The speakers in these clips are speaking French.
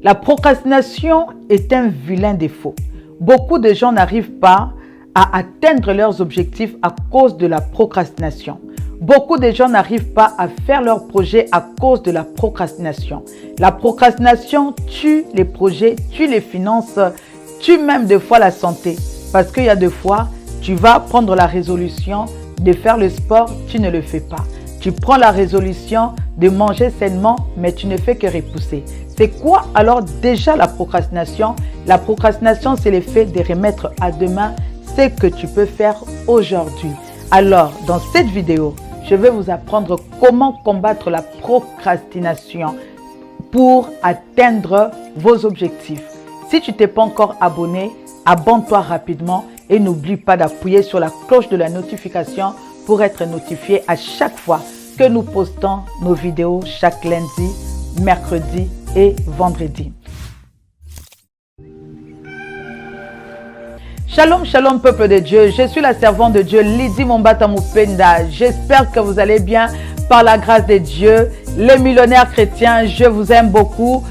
La procrastination est un vilain défaut. Beaucoup de gens n'arrivent pas à atteindre leurs objectifs à cause de la procrastination. Beaucoup de gens n'arrivent pas à faire leurs projets à cause de la procrastination. La procrastination tue les projets, tue les finances, tue même des fois la santé. Parce qu'il y a des fois, tu vas prendre la résolution de faire le sport, tu ne le fais pas. Tu prends la résolution de manger sainement, mais tu ne fais que repousser. C'est quoi alors déjà la procrastination? La procrastination, c'est le fait de remettre à demain ce que tu peux faire aujourd'hui. Alors, dans cette vidéo, je vais vous apprendre comment combattre la procrastination pour atteindre vos objectifs. Si tu t'es pas encore abonné, abonne-toi rapidement et n'oublie pas d'appuyer sur la cloche de la notification pour être notifié à chaque fois que nous postons nos vidéos chaque lundi, mercredi et vendredi. Shalom, shalom peuple de Dieu, je suis la servante de Dieu, Lydie Mombata Mupenda. J'espère que vous allez bien par la grâce de Dieu. Les millionnaires chrétiens, je vous aime beaucoup.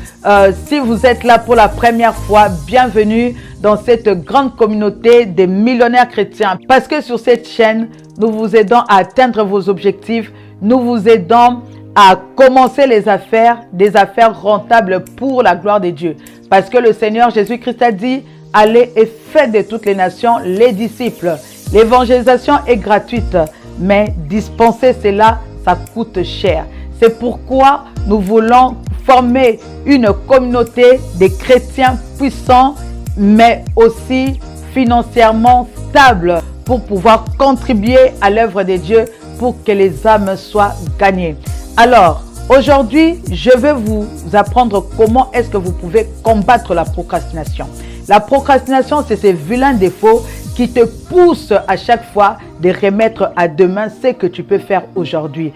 Si vous êtes là pour la première fois, bienvenue dans cette grande communauté des millionnaires chrétiens. Parce que sur cette chaîne, nous vous aidons à atteindre vos objectifs. Nous vous aidons à commencer les affaires, des affaires rentables pour la gloire de Dieu. Parce que le Seigneur Jésus-Christ a dit, allez et faites de toutes les nations les disciples. L'évangélisation est gratuite, mais dispenser cela, ça coûte cher. C'est pourquoi nous voulons former une communauté de chrétiens puissants, mais aussi financièrement stables pour pouvoir contribuer à l'œuvre de Dieu pour que les âmes soient gagnées. Alors, aujourd'hui, je vais vous apprendre comment est-ce que vous pouvez combattre la procrastination. La procrastination, c'est ces vilains défauts qui te poussent à chaque fois de remettre à demain ce que tu peux faire aujourd'hui.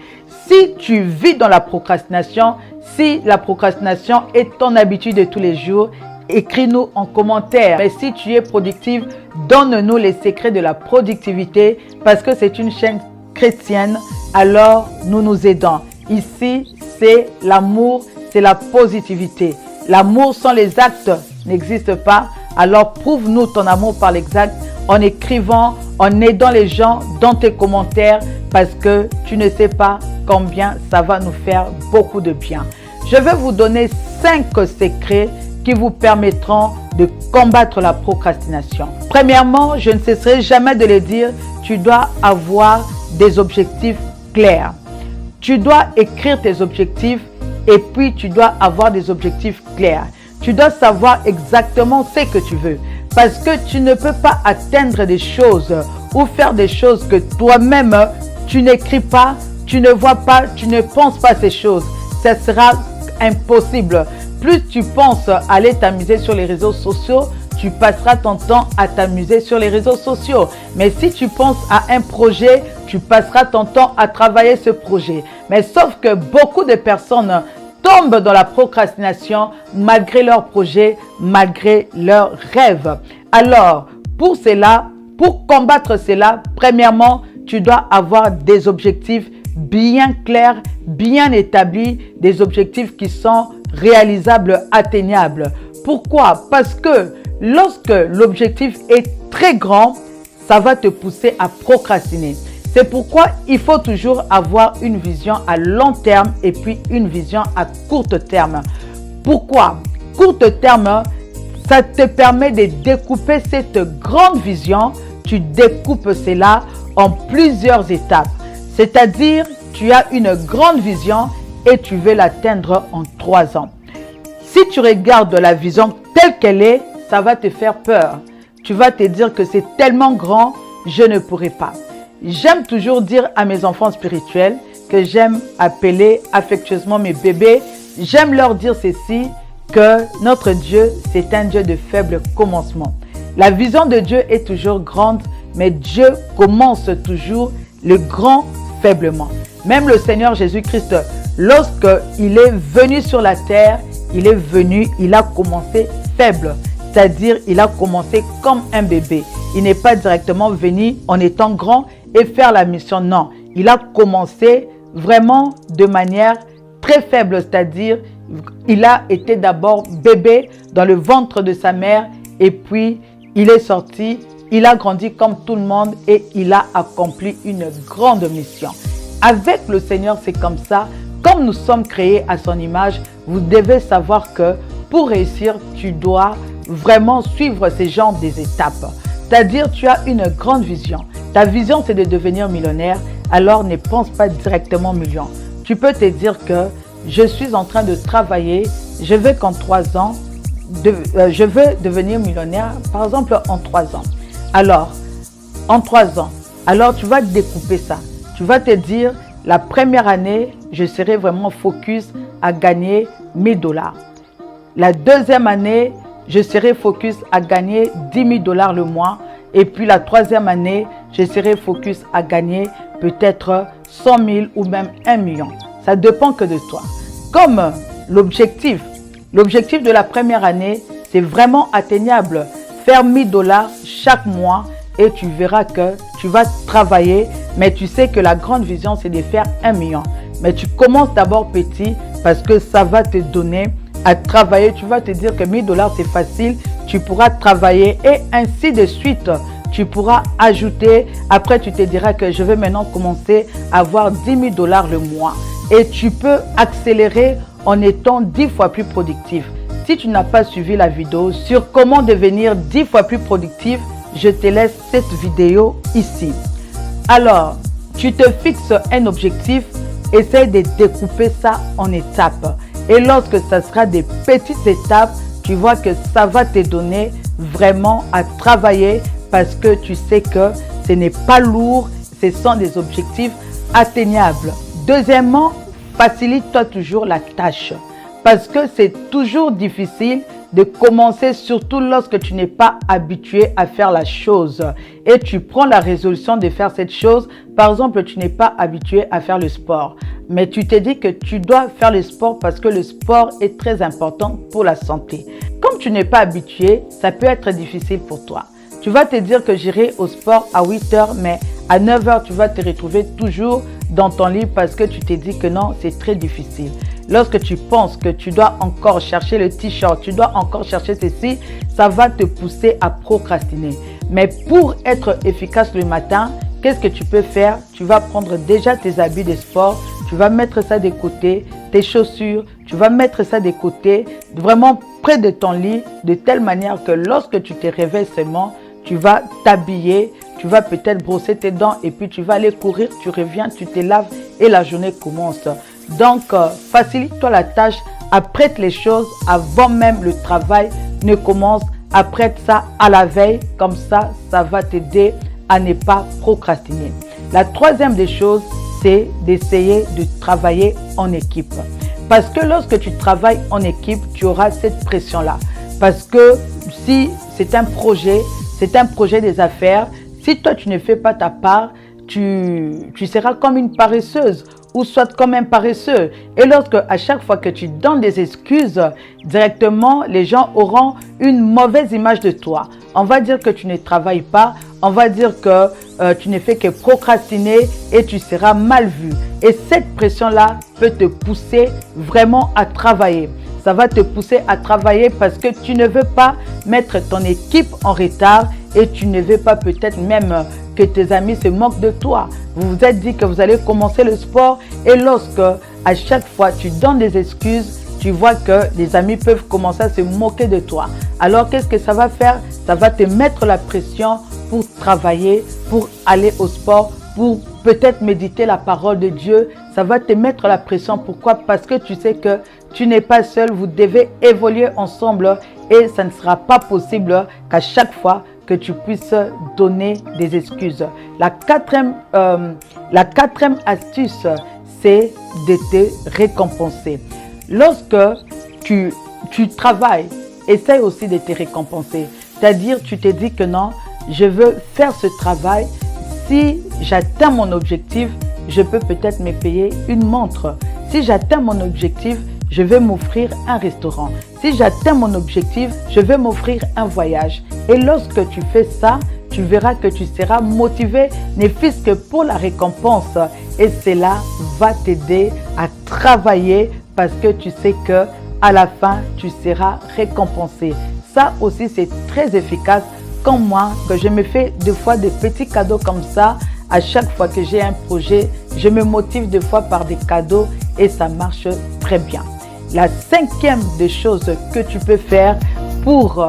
Si tu vis dans la procrastination, si la procrastination est ton habitude de tous les jours, écris-nous en commentaire. Mais si tu es productive, donne-nous les secrets de la productivité parce que c'est une chaîne chrétienne, alors nous nous aidons. Ici, c'est l'amour, c'est la positivité. L'amour sans les actes n'existe pas. Alors prouve-nous ton amour par les actes en écrivant, en aidant les gens dans tes commentaires parce que tu ne sais pas combien ça va nous faire beaucoup de bien. Je vais vous donner 5 secrets qui vous permettront de combattre la procrastination. Premièrement, je ne cesserai jamais de le dire, tu dois avoir des objectifs clairs. Tu dois écrire tes objectifs et puis tu dois avoir des objectifs clairs. Tu dois savoir exactement ce que tu veux parce que tu ne peux pas atteindre des choses ou faire des choses que toi-même tu n'écris pas, tu ne vois pas, tu ne penses pas ces choses. Ça sera impossible. Plus tu penses aller t'amuser sur les réseaux sociaux, tu passeras ton temps à t'amuser sur les réseaux sociaux. Mais si tu penses à un projet, tu passeras ton temps à travailler ce projet. Mais sauf que beaucoup de personnes tombent dans la procrastination malgré leurs projets, malgré leurs rêves. Alors, pour cela, pour combattre cela, premièrement, tu dois avoir des objectifs bien clairs, bien établis, des objectifs qui sont réalisables, atteignables. Pourquoi? Parce que lorsque l'objectif est très grand, ça va te pousser à procrastiner. C'est pourquoi il faut toujours avoir une vision à long terme et puis une vision à court terme. Pourquoi? Court terme, ça te permet de découper cette grande vision. Tu découpes cela en plusieurs étapes. C'est-à-dire, tu as une grande vision et tu veux l'atteindre en 3 ans. Si tu regardes la vision telle qu'elle est, ça va te faire peur. Tu vas te dire que c'est tellement grand, je ne pourrai pas. J'aime toujours dire à mes enfants spirituels que j'aime appeler affectueusement mes bébés. J'aime leur dire ceci, que notre Dieu, c'est un Dieu de faible commencement. La vision de Dieu est toujours grande, mais Dieu commence toujours le grand faiblement. Même le Seigneur Jésus-Christ, lorsqu'il est venu sur la terre, il a commencé faible. C'est-à-dire, il a commencé comme un bébé. Il n'est pas directement venu en étant grand et faire la mission. Non, il a commencé vraiment de manière très faible. C'est-à-dire, il a été d'abord bébé dans le ventre de sa mère et puis il est sorti, il a grandi comme tout le monde et il a accompli une grande mission. Avec le Seigneur, c'est comme ça. Comme nous sommes créés à son image, vous devez savoir que pour réussir, tu dois vraiment suivre ces genres des étapes. C'est-à-dire, tu as une grande vision. Ta vision, c'est de devenir millionnaire. Alors, ne pense pas directement million. Tu peux te dire que je suis en train de travailler. Je veux qu'en 3 ans, je veux devenir millionnaire, par exemple, en 3 ans. Alors, en 3 ans, alors tu vas découper ça. Tu vas te dire, la première année, je serai vraiment focus à gagner $1000. La deuxième année, je serai focus à gagner $10,000 le mois. Et puis la troisième année, je serai focus à gagner peut-être 100 000 ou même 1 million. Ça dépend que de toi. Comme l'objectif de la première année, c'est vraiment atteignable. Faire $1000 chaque mois et tu verras que tu vas travailler, mais tu sais que la grande vision, c'est de faire 1 million. Mais tu commences d'abord petit parce que ça va te donner à travailler. Tu vas te dire que $1000, c'est facile. Tu pourras travailler et ainsi de suite. Tu pourras ajouter. Après, tu te diras que je vais maintenant commencer à avoir $10,000 le mois. Et tu peux accélérer en étant 10 fois plus productif. Si tu n'as pas suivi la vidéo sur comment devenir 10 fois plus productif, je te laisse cette vidéo ici. Alors, tu te fixes un objectif, essaie de découper ça en étapes. Et lorsque ça sera des petites étapes, tu vois que ça va te donner vraiment à travailler parce que tu sais que ce n'est pas lourd, ce sont des objectifs atteignables. Deuxièmement, facilite-toi toujours la tâche parce que c'est toujours difficile de commencer, surtout lorsque tu n'es pas habitué à faire la chose et tu prends la résolution de faire cette chose. Par exemple, tu n'es pas habitué à faire le sport, mais tu te dis que tu dois faire le sport parce que le sport est très important pour la santé. Comme tu n'es pas habitué, ça peut être difficile pour toi. Tu vas te dire que j'irai au sport à 8 heures, mais à 9 heures, tu vas te retrouver toujours dans ton lit parce que tu t'es dit que non, c'est très difficile. Lorsque tu penses que tu dois encore chercher le t-shirt, tu dois encore chercher ceci, ça va te pousser à procrastiner. Mais pour être efficace le matin, qu'est-ce que tu peux faire? Tu vas prendre déjà tes habits de sport, tu vas mettre ça de côté, tes chaussures, tu vas mettre ça de côté, vraiment près de ton lit, de telle manière que lorsque tu te réveilles seulement, tu vas t'habiller, tu vas peut-être brosser tes dents et puis tu vas aller courir, tu reviens, tu te laves et la journée commence. Donc, facilite-toi la tâche, apprête les choses avant même le travail ne commence, apprête ça à la veille, comme ça, ça va t'aider à ne pas procrastiner. La troisième des choses, c'est d'essayer de travailler en équipe. Parce que lorsque tu travailles en équipe, tu auras cette pression-là. Parce que si c'est un projet des affaires, si toi tu ne fais pas ta part, tu seras comme une paresseuse ou soit comme un paresseux. Et lorsque à chaque fois que tu donnes des excuses, directement, les gens auront une mauvaise image de toi. On va dire que tu ne travailles pas, on va dire que tu ne fais que procrastiner et tu seras mal vu. Et cette pression-là peut te pousser vraiment à travailler. Ça va te pousser à travailler parce que tu ne veux pas mettre ton équipe en retard et tu ne veux pas peut-être même que tes amis se moquent de toi. Vous vous êtes dit que vous allez commencer le sport et lorsque à chaque fois tu donnes des excuses, tu vois que les amis peuvent commencer à se moquer de toi. Alors qu'est-ce que ça va faire? Ça va te mettre la pression pour travailler, pour aller au sport, pour peut-être méditer la parole de Dieu. Ça va te mettre la pression. Pourquoi? Parce que tu sais que tu n'es pas seul. Vous devez évoluer ensemble et ça ne sera pas possible qu'à chaque fois que tu puisses donner des excuses. La quatrième astuce, c'est de te récompenser. Lorsque tu travailles, essaye aussi de te récompenser. C'est-à-dire, tu te dis que non, je veux faire ce travail. Si j'atteins mon objectif, je peux peut-être me payer une montre. Si j'atteins mon objectif, je vais m'offrir un restaurant. Si j'atteins mon objectif, je vais m'offrir un voyage. Et lorsque tu fais ça, tu verras que tu seras motivé, ne fût-ce que pour la récompense. Et cela va t'aider à travailler parce que tu sais que à la fin, tu seras récompensé. Ça aussi, c'est très efficace. Comme moi, que je me fais des fois des petits cadeaux comme ça. À chaque fois que j'ai un projet, je me motive des fois par des cadeaux et ça marche très bien. La cinquième des choses que tu peux faire pour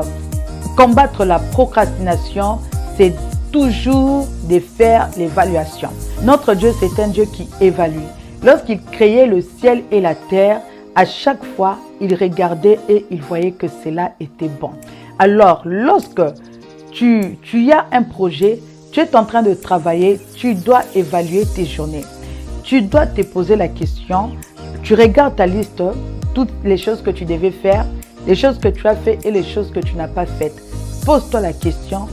combattre la procrastination, c'est toujours de faire l'évaluation. Notre Dieu, c'est un Dieu qui évalue. Lorsqu'il créait le ciel et la terre, à chaque fois, il regardait et il voyait que cela était bon. Alors, lorsque tu as un projet, tu es en train de travailler, tu dois évaluer tes journées. Tu dois te poser la question, tu regardes ta liste, toutes les choses que tu devais faire, les choses que tu as fait et les choses que tu n'as pas faites. Pose-toi la question,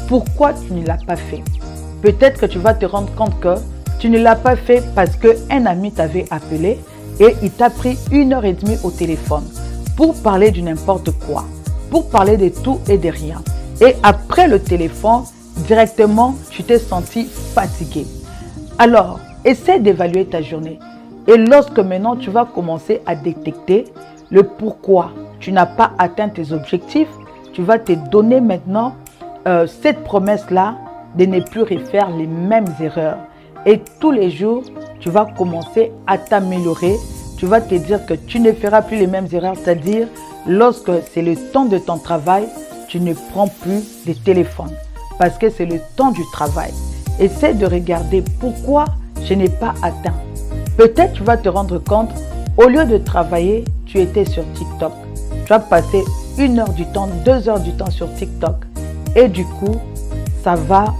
pourquoi tu ne l'as pas fait? Peut-être que tu vas te rendre compte que tu ne l'as pas fait parce qu'un ami t'avait appelé et il t'a pris 1h30 au téléphone pour parler de n'importe quoi, pour parler de tout et de rien. Et après le téléphone, directement, tu t'es senti fatigué. Alors, essaie d'évaluer ta journée. Et lorsque maintenant tu vas commencer à détecter le pourquoi tu n'as pas atteint tes objectifs, tu vas te donner maintenant cette promesse-là de ne plus refaire les mêmes erreurs. Et tous les jours, tu vas commencer à t'améliorer. Tu vas te dire que tu ne feras plus les mêmes erreurs, c'est-à-dire lorsque c'est le temps de ton travail, tu ne prends plus de téléphone parce que c'est le temps du travail. Essaie de regarder pourquoi je n'ai pas atteint. Peut-être tu vas te rendre compte, au lieu de travailler, tu étais sur TikTok. Tu as passé 1 heure du temps, 2 heures du temps sur TikTok. Et du coup, ça va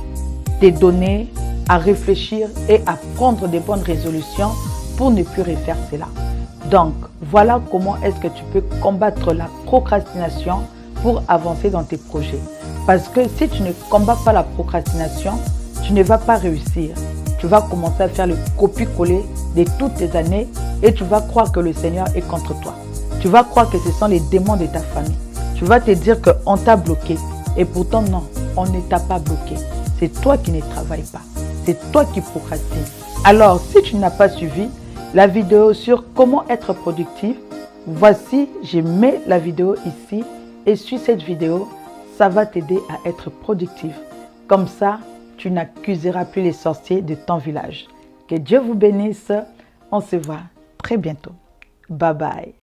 te donner à réfléchir et à prendre des bonnes résolutions pour ne plus refaire cela. Donc, voilà comment est-ce que tu peux combattre la procrastination pour avancer dans tes projets. Parce que si tu ne combats pas la procrastination, tu ne vas pas réussir. Tu vas commencer à faire le copier-coller de toutes tes années et tu vas croire que le Seigneur est contre toi. Tu vas croire que ce sont les démons de ta famille. Tu vas te dire qu'on t'a bloqué. Et pourtant, non, on ne t'a pas bloqué. C'est toi qui ne travailles pas. C'est toi qui procrastines. Alors, si tu n'as pas suivi la vidéo sur comment être productif, voici, je mets la vidéo ici et sur cette vidéo, ça va t'aider à être productif. Comme ça, tu n'accuseras plus les sorciers de ton village. Que Dieu vous bénisse. On se voit très bientôt. Bye bye.